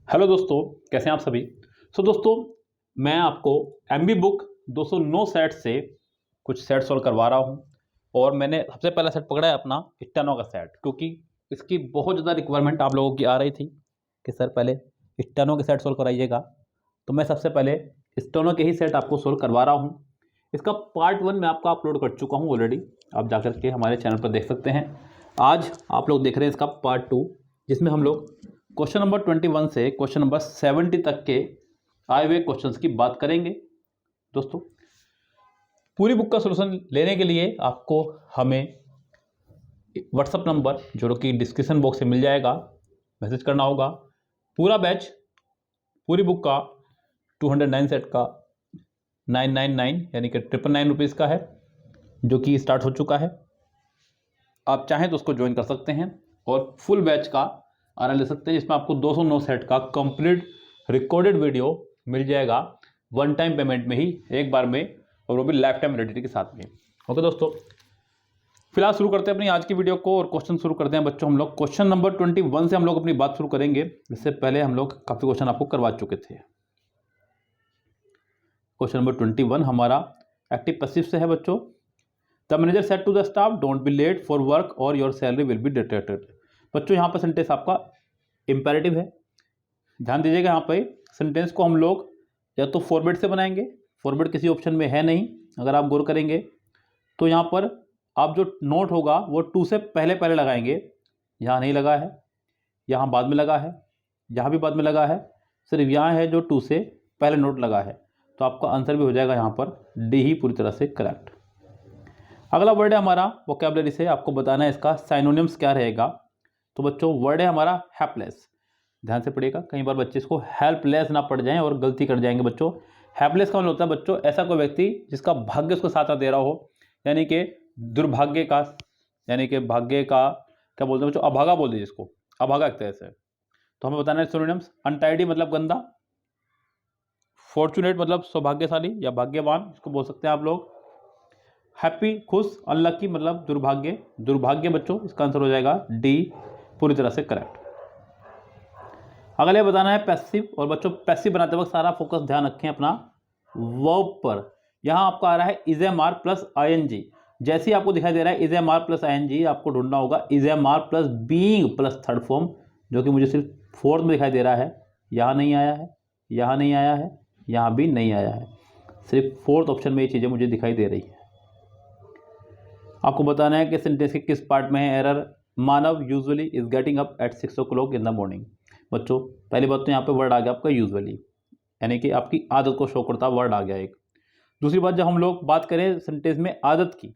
Hello दोस्तों, कैसे हैं आप सभी। दोस्तों, मैं आपको एमबी बुक 209 सेट से कुछ सेट सॉल्व करवा रहा हूं। और मैंने सबसे पहला सेट पकड़ा है अपना स्टेनो का सेट, क्योंकि इसकी बहुत ज़्यादा रिक्वायरमेंट आप लोगों की आ रही थी कि सर पहले स्टेनो के सेट सॉल्व कराइएगा। तो मैं सबसे पहले स्टेनो के ही सेट आपको सोल्व करवा रहा हूँ। इसका पार्ट 1 मैं आपका अपलोड कर चुका हूँ ऑलरेडी, आप जाकर के हमारे चैनल पर देख सकते हैं। आज आप लोग देख रहे हैं इसका पार्ट 2, जिसमें हम लोग क्वेश्चन नंबर 21 से क्वेश्चन नंबर 70 तक के आए हुए क्वेश्चंस की बात करेंगे। दोस्तों, पूरी बुक का सॉल्यूशन लेने के लिए आपको हमें व्हाट्सएप नंबर जो कि डिस्क्रिप्शन बॉक्स में मिल जाएगा, मैसेज करना होगा। पूरा बैच पूरी बुक का 209 सेट का 999 यानी कि 999 रुपीज़ का है, जो कि स्टार्ट हो चुका है। आप चाहें तो उसको ज्वाइन कर सकते हैं और फुल बैच का आनंद ले सकते हैं, जिसमें आपको 209 सेट का कंप्लीट रिकॉर्डेड वीडियो मिल जाएगा वन टाइम पेमेंट में ही, एक बार में, और वो भी लाइफ टाइम वैलिडिटी के साथ में। ओके दोस्तों, फिलहाल शुरू करते हैं अपनी आज की वीडियो को और क्वेश्चन शुरू करते हैं बच्चों। हम लोग क्वेश्चन नंबर 21 से हम लोग अपनी बात शुरू करेंगे। इससे पहले हम लोग काफ़ी क्वेश्चन आपको करवा चुके थे। क्वेश्चन नंबर 21 हमारा एक्टिव पैसिव से है बच्चों। The manager said to the staff, don't be late for work और your salary will be deducted. बच्चों, यहाँ पर सेंटेंस आपका इंपेरेटिव है, ध्यान दीजिएगा। यहाँ पे सेंटेंस को हम लोग या तो फॉरवर्ड से बनाएंगे, फॉरवर्ड किसी ऑप्शन में है नहीं। अगर आप गौर करेंगे तो यहाँ पर आप जो नोट होगा वो टू से पहले पहले लगाएंगे। यहाँ नहीं लगा है, यहाँ बाद में लगा है, यहाँ भी बाद में लगा है, सिर्फ यहाँ है जो टू से पहले नोट लगा है। तो आपका आंसर भी हो जाएगा यहाँ पर डी ही पूरी तरह से करेक्ट। अगला वर्ड है हमारा वोकैबुलरी से, आपको बताना है इसका साइनोनिम्स क्या रहेगा। तो बच्चों, वर्ड है हमारा हेल्पलेस। ध्यान से पढ़िएगा, कई बार बच्चे इसको हेल्पलेस ना पढ़ जाएं और गलती कर जाएंगे बच्चों। हेल्पलेस का मतलब होता है बच्चों ऐसा कोई व्यक्ति जिसका भाग्य उसको साथ दे रहा हो, यानी कि दुर्भाग्य का, यानी कि भाग्य का क्या बोलते हैं बच्चों, अभागा बोल दीजिए इसको, अभागा एक तरह से। तो हमें बताना है सिनोनिम्स। अनटाइडी मतलब गंदा, फॉर्चुनेट मतलब सौभाग्यशाली या भाग्यवान, इसको बोल सकते हैं आप लोग। हैप्पी खुश, अनलकी मतलब दुर्भाग्य, दुर्भाग्य बच्चों, इसका आंसर हो जाएगा डी पूरी तरह से करेक्ट। अगले बताना है पैसिव। और बच्चों, पैसिव बनाते वक्त सारा फोकस ध्यान रखें अपना वर्ब पर। यहाँ आपका आ रहा है is am are plus I N G. जैसे ही आपको दिखाई दे रहा है is am are plus I N G, आपको ढूंढना होगा is am are plus being plus third form, जो कि मुझे सिर्फ फोर्थ में दिखाई दे रहा है। यहाँ नहीं आया है, यहाँ नहीं आया है, यहाँ भी नहीं आया है, सिर्फ फोर्थ ऑप्शन में ये चीज़ें मुझे दिखाई दे रही है। आपको बताना है कि सेंटेंस के किस पार्ट में है error. Manav usually is getting up at 6 o'clock in the morning. बच्चों, पहली बात तो यहाँ पे वर्ड आ गया आपका यूजुअली, यानी कि आपकी आदत को शो करता वर्ड आ गया एक। दूसरी बात, जब हम लोग बात करें सेंटेंस में आदत की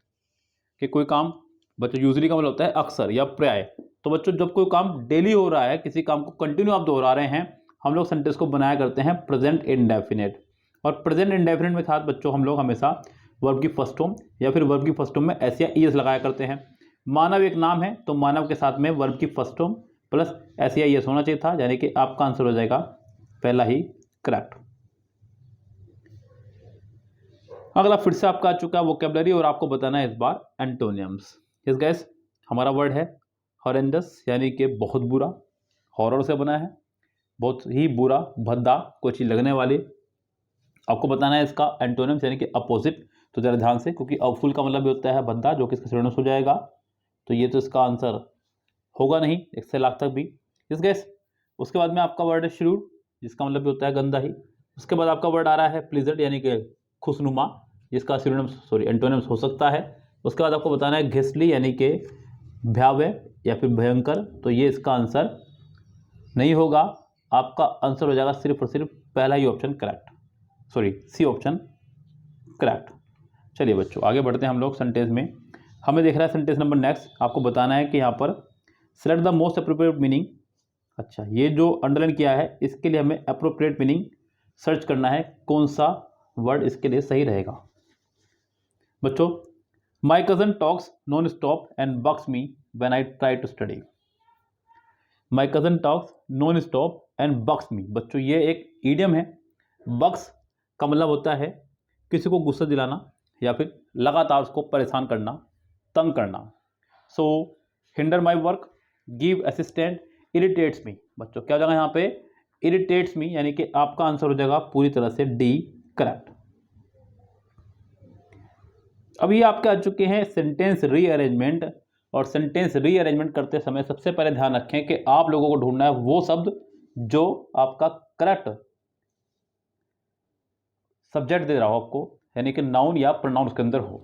कि कोई काम, बच्चों यूजुअली का मतलब होता है अक्सर या प्राय। तो बच्चों, जब कोई काम डेली हो रहा है, किसी काम को कंटिन्यू आप दोहरा रहे हैं, हम लोग सेंटेंस को बनाया करते हैं प्रेजेंट इंडेफिनिट। और प्रेजेंट इंडेफिनिट में साथ बच्चों हम लोग हमेशा वर्ब की फर्स्ट फॉर्म या फिर वर्ब की फर्स्ट फॉर्म में एस या ईएस लगाया करते हैं। मानव एक नाम है, तो मानव के साथ में वर्ब की फर्स्ट फॉर्म प्लस एस या ईएस होना चाहिए था, यानी कि आपका आंसर हो जाएगा पहला ही करेक्ट। अगला फिर से आपका आ चुका है वोकैबुलरी, और आपको बताना है इस बार एंटोनियम्स। यस गाइस, हमारा वर्ड है हॉरेंडस, यानी कि बहुत बुरा, हॉरर से बना है, बहुत ही बुरा, भद्दा, कोई चीज़ लगने वाली। आपको बताना है इसका एंटोनिम्स यानी कि अपोजिट। तो जरा ध्यान से, क्योंकि अवफुल का मतलब भी होता है भद्दा, जो कि इसका सिनोनिम्स हो जाएगा। तो ये तो इसका आंसर होगा नहीं 1 से लाख तक भी। इस गैस, उसके बाद में आपका वर्ड है श्रूड, जिसका मतलब भी होता है गंदा ही। उसके बाद आपका वर्ड आ रहा है प्लीजेंट, यानी कि खुशनुमा, जिसका सिनोनिम्स एंटोनिम्स हो सकता है। उसके बाद आपको बताना है घिसली, यानी कि भयावह या फिर भयंकर। तो ये इसका आंसर नहीं होगा, आपका आंसर हो जाएगा सिर्फ और सिर्फ पहला ही option correct, C option correct. चलिए बच्चों, आगे बढ़ते हैं हम लोग सेंटेंस में। हमें देख रहा है सेंटेंस नंबर नेक्स्ट, आपको बताना है कि यहाँ पर select the most appropriate meaning. अच्छा, ये जो अंडरलाइन किया है इसके लिए हमें अप्रोप्रिएट मीनिंग सर्च करना है, कौन सा वर्ड इसके लिए सही रहेगा। बच्चों, my cousin talks non stop and bugs me when I try to study. My cousin talks non stop and bugs me. बच्चों, ये एक ईडियम है। बक्स का मतलब होता है किसी को गुस्सा दिलाना या फिर लगातार उसको परेशान करना, तंग करना। So hinder my work, give assistant, irritates me. बच्चों, क्या हो जाएगा यहाँ पे इरिटेट्स मी, यानी कि आपका आंसर हो जाएगा पूरी तरह से डी करेक्ट। अभी आपके आ चुके हैं सेंटेंस रीअरेंजमेंट, और सेंटेंस रीअरेंजमेंट करते समय सबसे पहले ध्यान रखें कि आप लोगों को ढूंढना है वो शब्द जो आपका करेक्ट सब्जेक्ट दे रहा हो आपको, यानी कि नाउन या प्रोनाउंस के अंदर हो।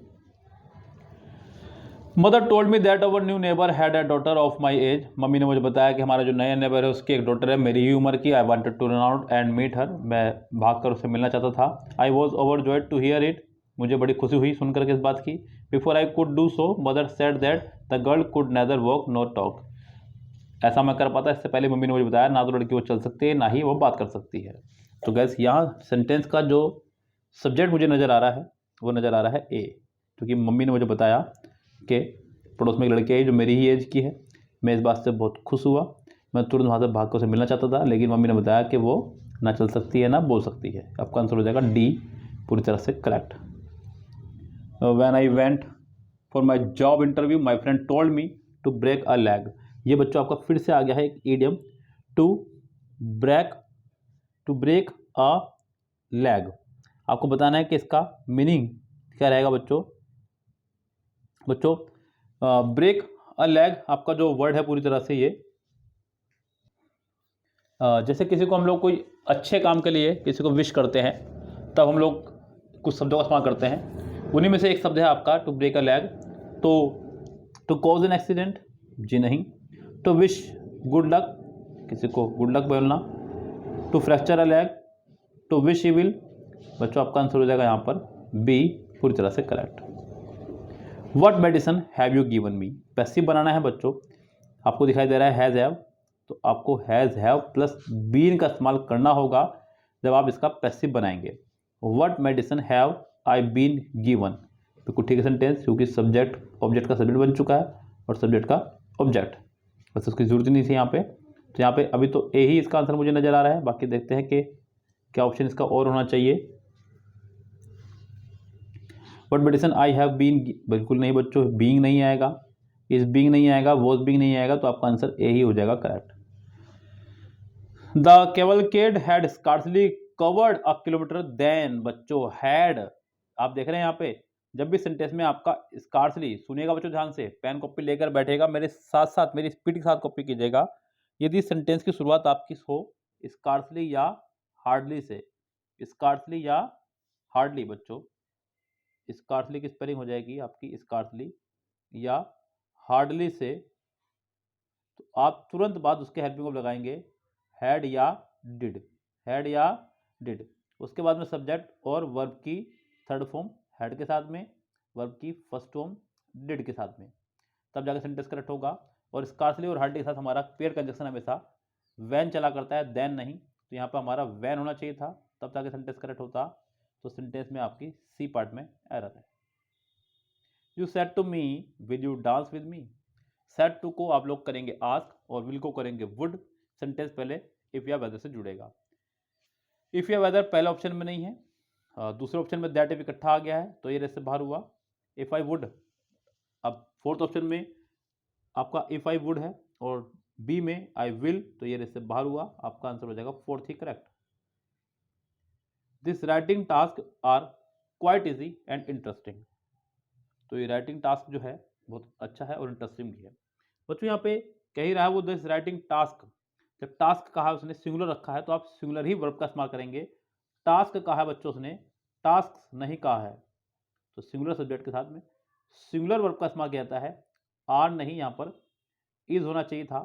Mother told me that our new neighbour had a daughter of my age, mummy ने मुझे बताया कि हमारा जो नया नेबर है उसकी एक डॉटर है मेरी ही उम्र की। I wanted to run out and meet her, मैं भागकर उससे मिलना चाहता था। I was overjoyed to hear it, मुझे बड़ी खुशी हुई सुनकर के इस बात की। Before I could do so mother said that the girl could neither walk nor talk, ऐसा मैं कर पाता इससे पहले मम्मी ने मुझे बताया ना तो लड़की वो चल सकती है ना ही वो बात कर सकती है। तो गैस यहाँ सेंटेंस का जो सब्जेक्ट मुझे नज़र आ रहा है वो नज़र आ रहा है ए, क्योंकि मम्मी ने मुझे बताया कि पड़ोस में एक लड़की आई जो मेरी ही एज की है। मैं इस बात से बहुत खुश हुआ, मैं तुरंत वहाँ से भाग कर उसे मिलना चाहता था, लेकिन मम्मी ने बताया कि वो ना चल सकती है ना बोल सकती है। आपका आंसर हो जाएगा डी पूरी तरह से correct. When I went for my job interview my friend told me to break a leg, ये बच्चों आपका फिर से आ गया है एक idiom, to break a leg. आपको बताना है कि इसका मीनिंग क्या रहेगा बच्चों। ब्रेक अ लेग आपका जो वर्ड है पूरी तरह से ये जैसे किसी को हम लोग कोई अच्छे काम के लिए किसी को विश करते हैं तब हम लोग कुछ शब्दों का इस्तेमाल करते हैं, उन्हीं में से एक शब्द है आपका टू ब्रेक अ लेग। तो टू कॉज एन एक्सीडेंट, जी नहीं। टू विश गुड लक, किसी को गुड लक बोलना। To fracture a leg, to wish evil, बच्चों आपका आंसर हो जाएगा यहाँ पर बी पूरी तरह से correct. What medicine have you given me, passive बनाना है बच्चों, आपको दिखाई दे रहा है हैज़ हैव, तो आपको हैज़ हैव प्लस बीन का इस्तेमाल करना होगा जब आप इसका पैसिव बनाएंगे। What medicine have I been given, बिल्कुल ठीक है सेंटेंस, क्योंकि सब्जेक्ट ऑब्जेक्ट का सब्जेक्ट बन चुका है और सब्जेक्ट का ऑब्जेक्ट, बस उसकी जरूरत नहीं थी यहाँ पे। तो यहाँ पे अभी तो ए ही इसका आंसर मुझे नज़र आ रहा है, बाकी देखते हैं कि क्या ऑप्शन इसका और होना चाहिए। What medicine I have been, बिल्कुल नहीं बच्चों, बीइंग नहीं आएगा, इस बीइंग नहीं आएगा, वॉज बीइंग नहीं आएगा, तो आपका आंसर ए ही हो जाएगा correct. The cavalcade had scarcely covered a kilometre then, बच्चों हैड, आप देख रहे हैं यहाँ पे जब भी सेंटेंस में आपका स्कार्सली, सुनिएगा बच्चों ध्यान से, पेन कॉपी लेकर बैठेगा मेरे साथ साथ, मेरी स्पीड के साथ कॉपी कीजिएगा। यदि सेंटेंस की शुरुआत आपकी हो स्कार्सली या हार्डली से, स्कार्सली या हार्डली, बच्चों स्कार्सली की स्पेलिंग हो जाएगी आपकी स्कार्सली या हार्डली से, तो आप तुरंत बाद उसके हेल्पिंग वर्ब लगाएंगे हैड या डिड, हैड या डिड। उसके बाद में सब्जेक्ट और वर्ब की थर्ड फॉर्म हैड के साथ में, वर्ब की फर्स्ट फॉर्म डिड के साथ में, तब जाकर सेंटेंस करेक्ट होगा। और स्कार्सली और हार्डली के साथ हमारा पेयर कंजक्शन हमेशा वैन चला करता है, देन नहीं, तो यहाँ पर हमारा वैन होना चाहिए था, तब जाकर सेंटेंस करेक्ट होता। तो सेंटेंस में आपकी सी पार्ट में एरर है। You said to me will you dance with me, said to को आप लोग करेंगे आस्क और विल को करेंगे वुड, सेंटेंस पहले इफ या वेदर से जुड़ेगा। इफ या वेदर पहले ऑप्शन में नहीं है, दूसरे ऑप्शन में दैट इफ इकट्ठा आ गया है तो ये रेस से बाहर हुआ। इफ आई वुड, अब फोर्थ ऑप्शन में आपका इफ आई वुड है और बी में आई विल, तो ये रेस से बाहर हुआ, आपका आंसर हो जाएगा फोर्थ ही correct. This writing task are quite easy and interesting, तो ये राइटिंग टास्क जो है बहुत अच्छा है और इंटरेस्टिंग भी है। बच्चों यहाँ पे कह ही रहा है वो दिस राइटिंग टास्क, जब टास्क कहा है उसने सिंगुलर रखा है तो आप सिंगुलर ही वर्ब का इस्तेमाल करेंगे। टास्क कहा है बच्चों उसने, टास्क नहीं कहा है, तो सिंगुलर सब्जेक्ट के साथ में सिंगुलर वर्ब का इस्तेमाल किया जाता है, आर नहीं, यहाँ पर इज होना चाहिए था।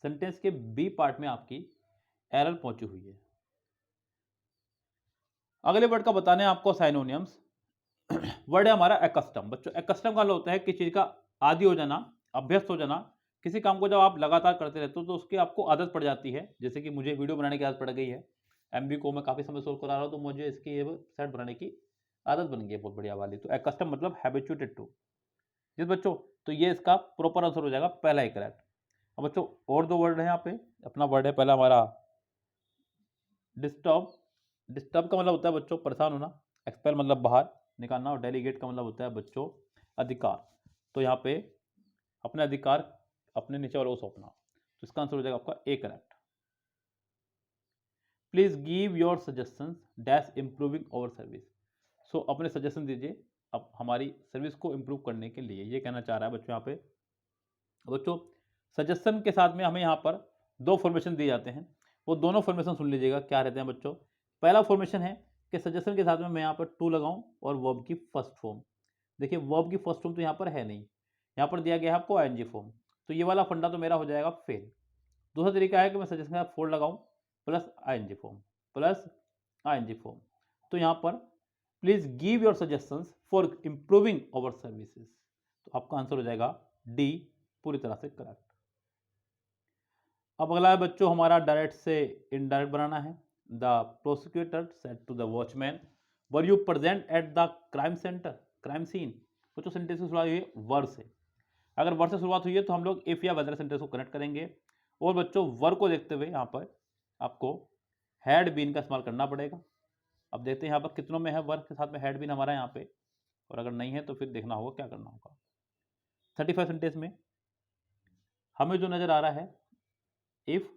सेंटेंस के बी पार्ट में आपकी एरर पहुंची हुई है। अगले वर्ड का बताने आपको साइनोनियम्स। वर्ड है हमारा एकस्टम, बच्चों एकस्टम का मतलब होता है किसी चीज का आदी हो जाना, अभ्यस्त हो जाना। किसी काम को जब आप लगातार करते रहते हो तो उसकी आपको आदत पड़ जाती है, जैसे कि मुझे वीडियो बनाने की आदत पड़ गई है, एमबी को मैं काफी समय सोल्व करा रहा हूँ, तो मुझे इसकी सेट बनाने की आदत बन गई है बहुत बढ़िया वाली। तो एकस्टम मतलब हैबिचुएटेड टू, जिस बच्चों, तो ये इसका प्रॉपर आंसर हो जाएगा पहला ही करेक्ट। अब बच्चों और दो वर्ड है यहाँ पे, अपना वर्ड है पहला हमारा डिस्टर्ब, डिस्टर्ब का मतलब होता है बच्चों परेशान होना, एक्सपेल मतलब बाहर निकालना, और डेलीगेट का मतलब होता है बच्चों अधिकार। तो यहाँ पे अपने अधिकार अपने नीचे वालों को सौंपना, तो इसका आंसर हो जाएगा आपका A correct. Please give your suggestions dash improving our service. So अपने सजेशन दीजिए अब हमारी सर्विस को इम्प्रूव करने के लिए, ये कहना चाह रहा है बच्चों यहाँ पे। बच्चों सजेशन के साथ में हमें यहाँ पर दो फॉर्मेशन दिए जाते हैं, वो दोनों फॉर्मेशन सुन लीजिएगा क्या रहते हैं बच्चों। पहला फॉर्मेशन है कि सजेशन के साथ में मैं यहाँ पर टू लगाऊं और वर्ब की फर्स्ट फॉर्म। देखिए वर्ब की फर्स्ट फॉर्म तो यहाँ पर है नहीं, यहाँ पर दिया गया है आपको आईएनजी फॉर्म, तो ये वाला फंडा तो मेरा हो जाएगा फेल। दूसरा तरीका है कि मैं सजेशन के साथ फोर लगाऊं plus ING form plus ING form. तो यहाँ पर please give your suggestions for improving our services, तो आपका आंसर हो जाएगा डी पूरी तरह से करेक्ट। अब अगला है बच्चों हमारा डायरेक्ट से इनडायरेक्ट बनाना है। The prosecutor said to the watchman were you present at the crime centre crime scene. बच्चों सेंटेंस की शुरुआत हुई है वर से, अगर वर से शुरुआत हुई है तो हम लोग इफ या वेदर सेंटेंस को कनेक्ट करेंगे, और बच्चों वर को देखते हुए यहाँ पर आपको हैड बीन का इस्तेमाल करना पड़ेगा। अब देखते हैं यहाँ पर कितनों में है वर्क के साथ में हैड बीन हमारा यहाँ पे, और अगर नहीं है तो फिर देखना होगा क्या करना होगा। 35 सेंटेंस में हमें जो नजर आ रहा है, if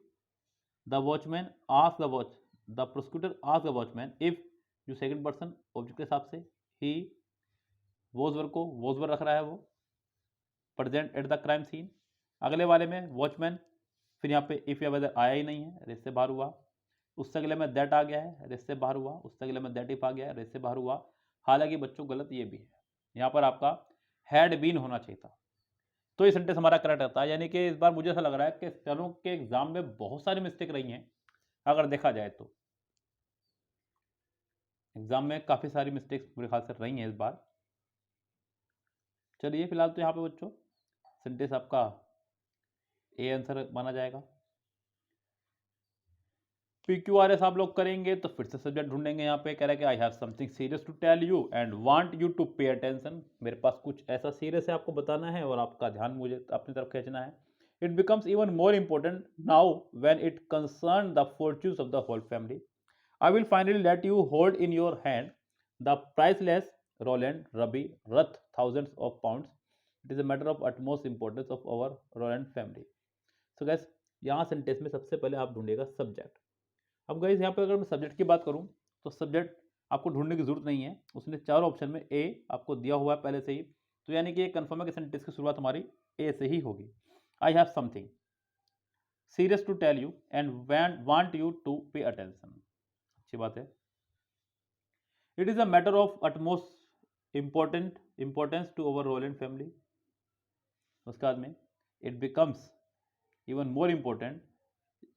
the watchman ask the watch the prosecutor ask the watchman if जो सेकंड पर्सन ऑब्जेक्ट के हिसाब से ही वॉज वर्क को वॉज वर्क रख रहा है वो present at the crime scene. अगले वाले में वॉचमैन, फिर यहाँ पे इफ या वेदर आया ही नहीं है, रेस से बाहर हुआ। उससे अगले में दैट आ गया है, रेस से बाहर हुआ। उससे अगले में दैट इफ आ गया है, रेस से बाहर हुआ। हालांकि बच्चों गलत ये भी है, यहाँ पर आपका हैड बीन होना चाहिए था, तो ये सेंटेंस हमारा करेक्ट रहता है। यानी कि इस बार मुझे ऐसा लग रहा है कि स्टेनो के एग्जाम में बहुत सारी मिस्टेक रही हैं, अगर देखा जाए तो एग्जाम में काफी सारी मिस्टेक्स मेरे ख्याल से रही हैं इस बार। चलिए फिलहाल तो यहाँ पे बच्चों सेंटेंस आपका ए आंसर माना जाएगा। PQRS आप लोग करेंगे तो फिर से सब्जेक्ट ढूंढेंगे। यहाँ पे कह रहा है कि I have something serious to tell you and want you to pay attention. मेरे पास कुछ ऐसा सीरियस है आपको बताना है और आपका ध्यान मुझे अपनी तरफ खींचना है। It becomes even more important now when it concern the fortunes of the whole family. I will finally let you hold in your hand the priceless Roland ruby worth thousands of pounds. It is a matter of utmost importance of our Roland family. So guess यहाँ sentence में सबसे पहले आप ढूंढेगा subject. अब guys यहाँ पे अगर मैं सब्जेक्ट की बात करूँ तो सब्जेक्ट आपको ढूंढने की जरूरत नहीं है, उसने चारों ऑप्शन में ए आपको दिया हुआ है पहले से ही, तो यानी कि कंफर्म है कि सेंटेंस की शुरुआत हमारी ए से ही होगी। I have something serious to tell you and want you to pay attention, अच्छी बात है। It is a matter of utmost importance to our role and family. उसके बाद में it becomes even more important,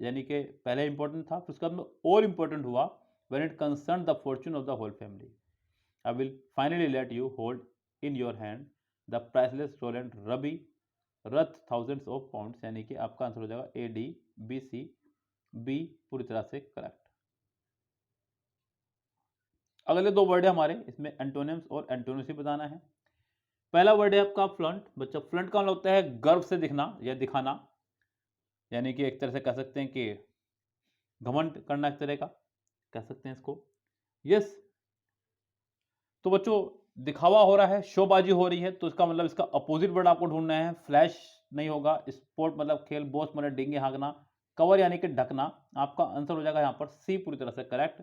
यानी कि पहले इंपॉर्टेंट था फिर उसके बाद में और इंपॉर्टेंट हुआ when it concern the fortune of the whole family. I will finally let you hold in your hand the priceless Roland ruby worth thousands of pounds, यानी कि आपका आंसर हो जाएगा A D B C B पूरी तरह से correct. अगले दो वर्ड है हमारे, इसमें एंटोनिम्स और एंटोनिम्स बताना है। पहला वर्ड है आपका फ्लंट। बच्चा फ्लंट का मतलब होता है गर्व से दिखना या दिखाना, यानी कि एक तरह से कह सकते हैं कि घमंड करना, एक तरह का कह सकते हैं इसको। यस, तो बच्चों दिखावा हो रहा है, शोबाजी हो रही है, तो इसका मतलब इसका अपोजिट वर्ड आपको ढूंढना है। फ्लैश नहीं होगा, स्पोर्ट मतलब खेल, बोस मतलब डिंगे हाँकना, कवर यानी कि ढकना। आपका आंसर हो जाएगा यहाँ पर सी पूरी तरह से करेक्ट।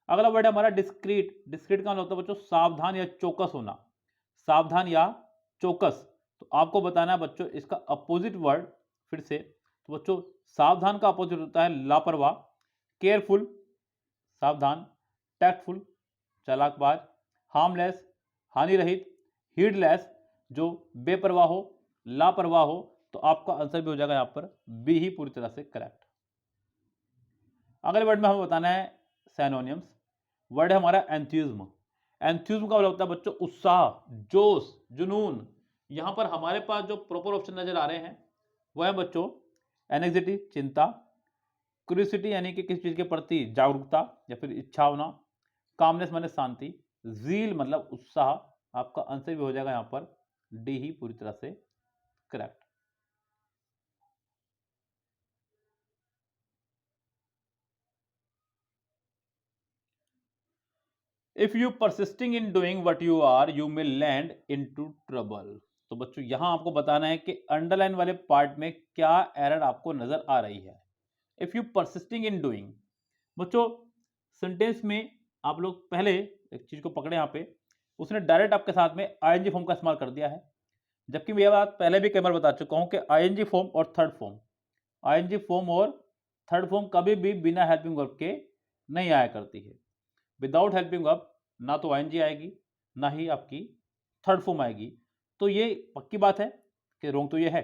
अगला वर्ड है हमारा डिस्क्रीट। डिस्क्रीट का मतलब होता है बच्चों सावधान या चौकस होना, सावधान या चौकस। तो आपको बताना है बच्चों इसका अपोजिट वर्ड फिर से। तो बच्चों सावधान का अपोजिट होता है लापरवाह, केयरफुल सावधान, टैक्टफुल चालाकबाज, हार्मलेस हानि रहित, हीडलेस जो बेपरवाह हो, लापरवाह हो। तो आपका आंसर भी हो जाएगा यहां पर बी ही पूरी तरह से करेक्ट। अगले वर्ड में हमें बताना है सिनोनिम्स। वर्ड है हमारा एंथुसिज्म। एंथुसिज्म का मतलब होता है बच्चों उत्साह, जोश, जुनून। यहां पर हमारे पास जो प्रॉपर ऑप्शन नजर आ रहे हैं वह है बच्चों एनेक्सिटी चिंता, क्यूरियोसिटी यानी कि किसी चीज के प्रति जागरूकता या फिर इच्छा होना, कामनेस माने शांति, जील मतलब उत्साह। आपका आंसर भी हो जाएगा यहां पर डी ही पूरी तरह से correct. If you persisting in doing what you are you may land into trouble. तो बच्चों यहां आपको बताना है कि अंडरलाइन वाले पार्ट में क्या एरर आपको नजर आ रही है। If you persisting in doing बच्चों सेंटेंस में आप लोग पहले एक चीज को पकड़े, यहाँ पे उसने डायरेक्ट आपके साथ में आईएनजी फॉर्म का इस्तेमाल कर दिया है, जबकि मैं ये बात पहले भी कई बार बता चुका हूं कि आईएनजी फॉर्म और थर्ड फॉर्म, आईएनजी फॉर्म और थर्ड फॉर्म कभी भी बिना हेल्पिंग वर्ब के नहीं आया करती है। विदाउट हेल्पिंग वर्ब ना तो आईएनजी आएगी ना ही आपकी थर्ड फॉर्म आएगी। तो ये पक्की बात है कि रोंग तो ये है।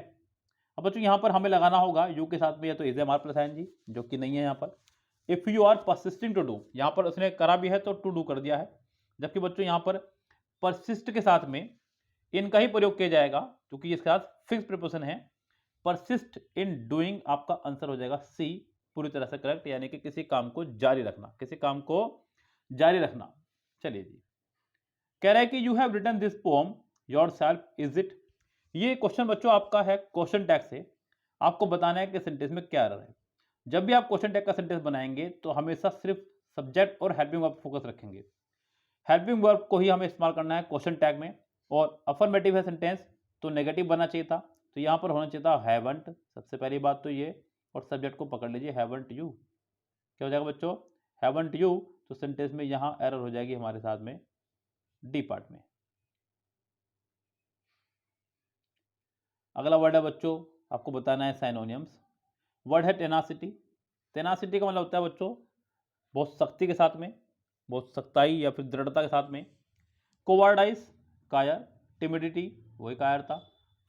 अब बच्चों यहाँ पर हमें लगाना होगा यू के साथ में या तो इज एम आर प्लस आईएनजी, जो कि नहीं है यहाँ पर। If you are persisting to do, यहाँ पर उसने करा भी है तो टू डू कर दिया है, जबकि बच्चों यहाँ पर परसिस्ट के साथ में इनका ही प्रयोग किया जाएगा क्योंकि इसके साथ फिक्स प्रीपोजिशन है। परसिस्ट इन डूइंग, आपका आंसर हो जाएगा सी, पूरी तरह से करेक्ट, यानी कि किसी काम को जारी रखना, किसी काम को जारी रखना। चलिए जी, कह रहा है कि you have written this poem yourself, is it. ये क्वेश्चन बच्चों आपका है क्वेश्चन टैग से, आपको बताना है कि सेंटेंस में क्या एरर है। जब भी आप क्वेश्चन टैग का सेंटेंस बनाएंगे तो हमेशा सिर्फ सब्जेक्ट और हेल्पिंग वर्ब फोकस रखेंगे। हेल्पिंग वर्ब को ही हमें इस्तेमाल करना है क्वेश्चन टैग में, और अफर्मेटिव है सेंटेंस तो नेगेटिव बनना चाहिए था, तो यहां पर होना चाहिए था हैवंट, सबसे पहली बात तो ये, और सब्जेक्ट को पकड़ लीजिए हैवंट यू। क्या हो जाएगा बच्चों, हैवंट यू, तो सेंटेंस में यहां एरर हो जाएगी हमारे साथ में डी पार्ट में। अगला वर्ड है बच्चों, आपको बताना है साइनोनियम्स। वर्ड है टेनासिटी। टेनासिटी का मतलब होता है बच्चों बहुत सख्ती के साथ में, बहुत सख्ताई या फिर दृढ़ता के साथ में। कोवार्डाइस कायर, टिमिडिटी वही कायरता,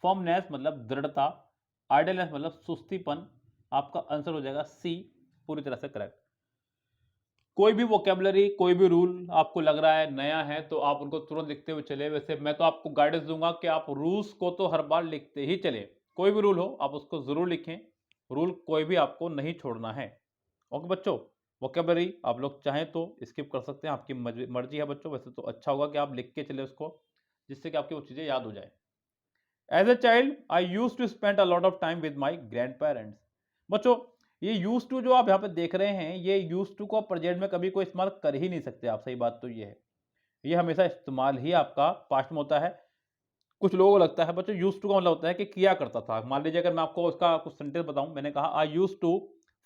फर्मनेस मतलब दृढ़ता, आइडलनेस मतलब सुस्तीपन। आपका आंसर हो जाएगा सी, पूरी तरह से करेक्ट। कोई भी वोकेबलरी, कोई भी रूल आपको लग रहा है नया है तो आप उनको तुरंत लिखते हुए चले। वैसे मैं तो आपको गाइडेंस दूंगा कि आप रूल्स को तो हर बार लिखते ही चले, कोई भी रूल हो आप उसको जरूर लिखें, रूल कोई भी आपको नहीं छोड़ना है। ओके बच्चों, वोकेबलरी आप लोग चाहें तो स्किप कर सकते हैं, आपकी मर्जी है बच्चों। वैसे तो अच्छा होगा कि आप लिख के चले उसको, जिससे कि आपकी वो चीज़ें याद हो जाए। As a child I use to spend a lot of time with my grand parents. बच्चों ये यूज टू जो आप यहाँ पे देख रहे हैं, ये यूज टू को आप प्रेजेंट में कभी कोई इस्तेमाल कर ही नहीं सकते आप, सही बात तो ये है, ये हमेशा इस्तेमाल ही आपका पास्ट में होता है। कुछ लोगों को लगता है बच्चों यूज टू का मतलब होता है कि किया करता था। मान लीजिए अगर मैं आपको उसका कुछ सेंटेंस बताऊं, मैंने कहा I use to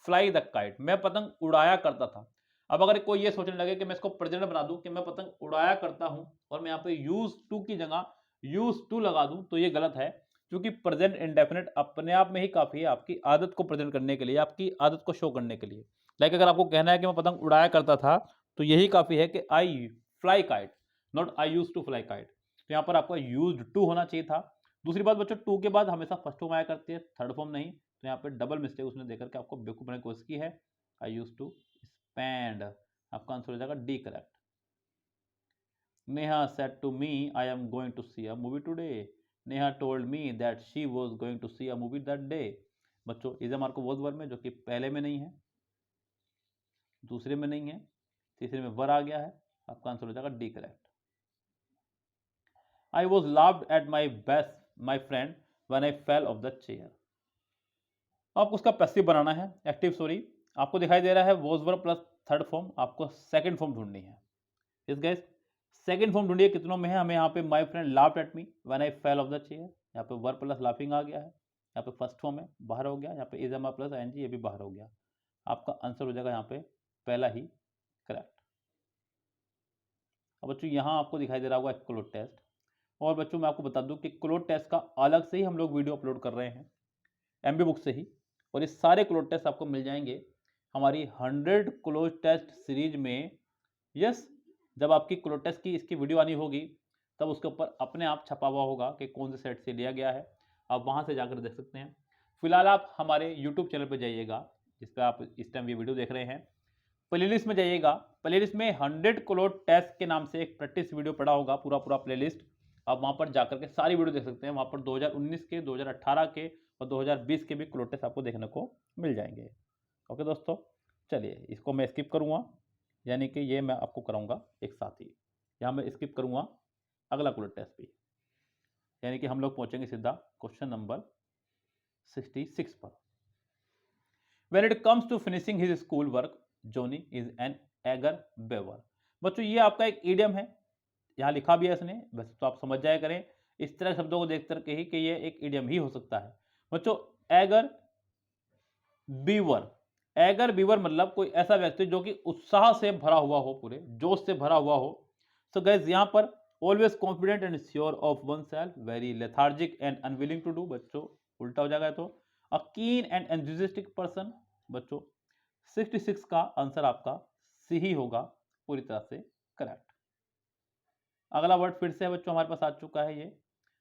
fly the kite, मैं पतंग उड़ाया करता था। अब अगर कोई ये सोचने लगे कि मैं इसको प्रेजेंट बना दूं कि मैं पतंग उड़ाया करता हूं, और मैं यहाँ पे यूज टू की जगह यूज टू लगा दूं, तो ये गलत है, क्योंकि प्रेजेंट इंडेफिनिट अपने आप में ही काफी है आपकी आदत को प्रेजेंट करने के लिए, आपकी आदत को शो करने के लिए। लाइक अगर आपको कहना है कि मैं पतंग उड़ाया करता था, तो यही काफी है कि I fly kite, not I use to fly kite. तो यहाँ पर आपका यूज्ड टू होना चाहिए था। दूसरी बात बच्चों, टू के बाद हमेशा फर्स्ट फॉर्म आया करती है, थर्ड फॉर्म नहीं, तो यहाँ पे डबल मिस्टेक उसने देकर के आपको बेवकूफ बनाने की कोशिश की है। आई यूज टू स्पेंड, आपका आंसर हो जाएगा D correct. Neha said to me I am going to see a movie today, Neha told me that she was going to see a movie that day. बच्चों इज एम आर को was verb में, जो कि पहले में नहीं है, दूसरे में नहीं है, तीसरे में वर आ गया है, आपका आंसर हो जाएगा D correct. I was laughed at my friend when I fell off the chair। आपको उसका पैसिव बनाना है, एक्टिव सॉरी। आपको दिखाई दे रहा है was verb plus third form, आपको सेकंड फॉर्म ढूंढनी है। इस गाइस सेकंड फॉर्म ढूंढिए, कितनों में है, हमें यहाँ पे my friend laughed at me when I fell off the chair, यहाँ पे verb प्लस laughing आ गया है, यहाँ पे फर्स्ट फॉर्म है बाहर हो गया, यहाँ पे is am प्लस ing ये भी बाहर हो गया। आपका आंसर हो जाएगा यहाँ पे पहला ही करेक्ट। अब बच्चों यहाँ आपको दिखाई दे रहा होगा क्लोज टेस्ट। और बच्चों मैं आपको बता दूं कि क्लोज टेस्ट का अलग से ही हम लोग वीडियो अपलोड कर रहे हैं एमबी बुक से ही, और ये सारे क्लोज टेस्ट आपको मिल जाएंगे हमारी 100 क्लोज टेस्ट सीरीज में। यस, जब आपकी क्लोज टेस्ट की इसकी वीडियो आनी होगी तब उसके ऊपर अपने आप छपा हुआ होगा कि कौन से सेट से लिया गया है, आप वहाँ से जाकर देख सकते हैं। फिलहाल आप हमारे यूट्यूब चैनल पर जाइएगा जिस पर आप इस टाइम ये वीडियो देख रहे हैं, प्लेलिस्ट में जाइएगा, प्लेलिस्ट में 100 क्लोज टेस्ट के नाम से एक प्रैक्टिस वीडियो पड़ा होगा, पूरा पूरा प्लेलिस्ट। आप वहां पर जाकर के सारी वीडियो देख सकते हैं, वहां पर 2019 के, 2018 के और 2020 के भी क्लोज टेस्ट आपको देखने को मिल जाएंगे। ओके दोस्तों, चलिए इसको मैं स्किप करूंगा, यानी कि ये मैं आपको कराऊंगा एक साथ ही। यहाँ मैं स्किप करूंगा अगला क्लोज टेस्ट भी, यानी कि हम लोग पहुंचेंगे सीधा क्वेश्चन नंबर 66 पर। When it comes to finishing his school work, Johnny is an eager beaver। बच्चों ये आपका एक इडियम है, यहाँ लिखा भी है इसने, वैसे तो आप समझ जाया करें इस तरह शब्दों को देख करके ही कि ये एक इडियम ही हो सकता है। बच्चों एगर बीवर, एगर बीवर मतलब कोई ऐसा व्यक्ति जो कि उत्साह से भरा हुआ हो, पूरे जोश से भरा हुआ हो। सो गाइस यहाँ पर always confident and sure of one self, very lethargic and unwilling to do, बच्चों उल्टा हो जाएगा तो। अ कीन एंड एंथुसियास्टिक पर्सन, बच्चों 66 का आंसर आपका सी ही होगा, पूरी तरह से करेक्ट। अगला वर्ड फिर से बच्चों हमारे पास आ चुका है, ये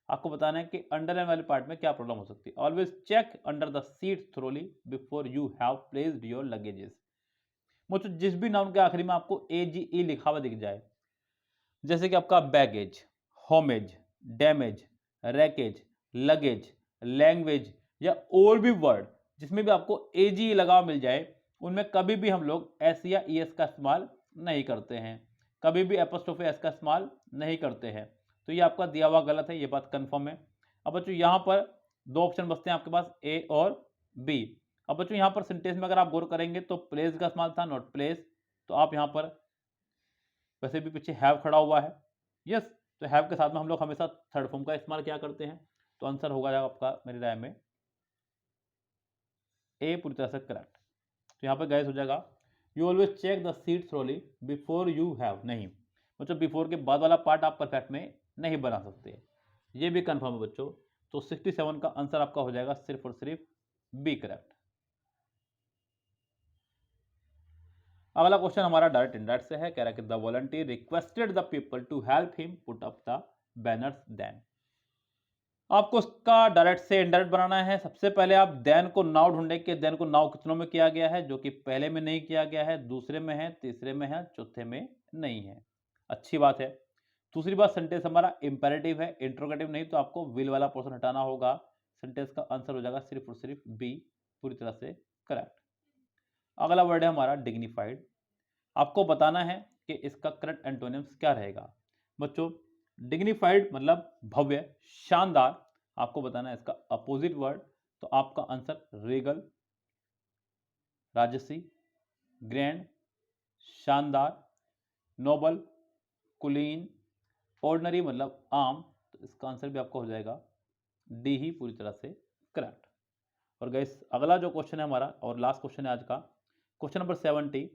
आपको बताना है कि अंडरलाइन वाले पार्ट में क्या प्रॉब्लम हो सकती है। Always check under the seat thoroughly before you have placed your luggages. मुझे जिस भी नाउन के आखिरी में आपको AGE लिखा हुआ दिख जाए, जैसे कि आपका baggage, homage, damage, wreckage, luggage, language या और भी वर्ड जिसमें भी आपको AGE लगा हुआ मिल जाए, उनमें कभी भी हम लोग S या ES का इस्तेमाल नहीं करते हैं, कभी भी एपोस्ट्रोफी S का इस्तेमाल नहीं करते हैं। तो ये आपका दिया हुआ गलत है, ये बात कंफर्म है। अब बच्चों यहाँ पर दो ऑप्शन बचते हैं आपके पास, A और B। अब बच्चों यहाँ पर सेंटेंस में अगर आप गौर करेंगे तो प्लेस का इस्तेमाल था, नॉट प्लेस। तो आप यहाँ पर वैसे भी पीछे हैव खड़ा हुआ है, यस, तो हैव के साथ में हम लोग हमेशा थर्ड फॉर्म का इस्तेमाल क्या करते हैं। तो आंसर होगा आपका मेरी राय में ए, पूरी तरह से करेक्ट। तो यहाँ पर गाइस हो जाएगा you always check the seat thoroughly before you have, नहीं मतलब बिफोर के बाद वाला पार्ट आप परफेक्ट में नहीं बना सकते, ये भी कंफर्म है बच्चों। तो 67 का आंसर आपका हो जाएगा सिर्फ और सिर्फ बी, करेक्ट। अगला क्वेश्चन हमारा डायरेक्ट इनडायरेक्ट से है, कह रहा है कि the volunteer requested the people to help him put up the banners then. आपको उसका डायरेक्ट से इनडायरेक्ट बनाना है। सबसे पहले आप देन को नाउ ढूंढे कि देन को नाउ कितनों में किया गया है, जो कि पहले में नहीं किया गया है, दूसरे में है, तीसरे में है, चौथे में नहीं है। अच्छी बात है। दूसरी बात, सेंटेंस हमारा इंपेरेटिव है, इंट्रोगेटिव नहीं, तो आपको विल वाला पोर्शन हटाना होगा। सेंटेंस का आंसर हो जाएगा सिर्फ और सिर्फ बी, पूरी तरह से करेक्ट। अगला वर्ड है हमारा डिग्निफाइड। आपको बताना है कि इसका करेक्ट एंटोनिम्स क्या रहेगा। बच्चों डिग्निफाइड मतलब भव्य, शानदार, आपको बताना है इसका अपोजिट वर्ड। तो आपका आंसर रेगल, राजसी, ग्रैंड, शानदार, नोबल, कुलीन, ऑर्डिनरी मतलब आम, तो इसका आंसर भी आपका हो जाएगा डी ही, पूरी तरह से करेक्ट। और गाइस अगला जो क्वेश्चन है हमारा और लास्ट क्वेश्चन है आज का, क्वेश्चन नंबर 70,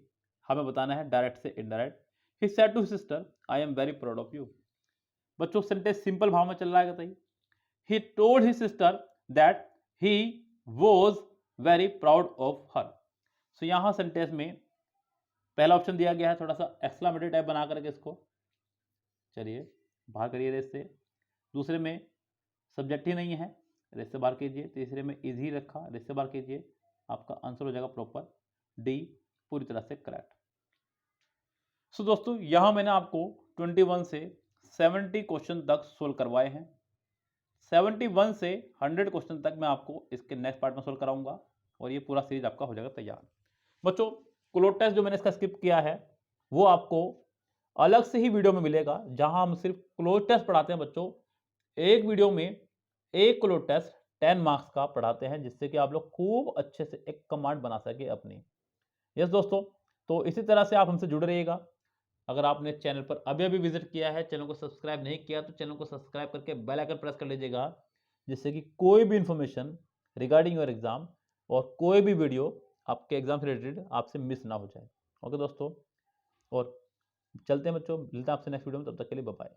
हमें बताना है डायरेक्ट से indirect. He said to sister I am very proud of you. बच्चों सेंटेंस सिंपल भाव में चल रहा है, बताइए। He told his sister that he was very proud of her. So यहां सेंटेंस में पहला ऑप्शन दिया गया है, थोड़ा सा एक्सक्लेमेटरी टाइप बना करके इसको चलिए बाहर करिए रेस से। दूसरे में सब्जेक्ट ही नहीं है, रेस से बाहर कीजिए। तीसरे में इज ही रखा, रेस से बाहर कीजिए। आपका आंसर हो जाएगा प्रॉपर डी, पूरी तरह से करेक्ट। सो दोस्तों यहां मैंने आपको 21 से 70 क्वेश्चन तक सोल्व करवाए हैं। 71 से 100 क्वेश्चन तक मैं आपको इसके नेक्स्ट पार्ट में सोल्व कराऊंगा और ये पूरा सीरीज आपका हो जाएगा तैयार। बच्चों क्लोज टेस्ट जो मैंने इसका स्किप किया है वो आपको अलग से ही वीडियो में मिलेगा, जहां हम सिर्फ क्लोज टेस्ट पढ़ाते हैं बच्चों। एक वीडियो में एक क्लोज टेस्ट 10 मार्क्स का पढ़ाते हैं, जिससे कि आप लोग खूब अच्छे से एक कमांड बना सके अपनी। यस दोस्तों, तो इसी तरह से आप हमसे जुड़े रहिएगा। अगर आपने चैनल पर अभी अभी विजिट किया है, चैनल को सब्सक्राइब नहीं किया, तो चैनल को सब्सक्राइब करके बेल आइकन प्रेस कर लीजिएगा, जिससे कि कोई भी इंफॉर्मेशन रिगार्डिंग योर एग्जाम और कोई भी वीडियो आपके एग्जाम से रिलेटेड आपसे मिस ना हो जाए। ओके दोस्तों, और चलते हैं बच्चों, मिलते हैं आपसे नेक्स्ट वीडियो में, तब तक के लिए बाय बाय।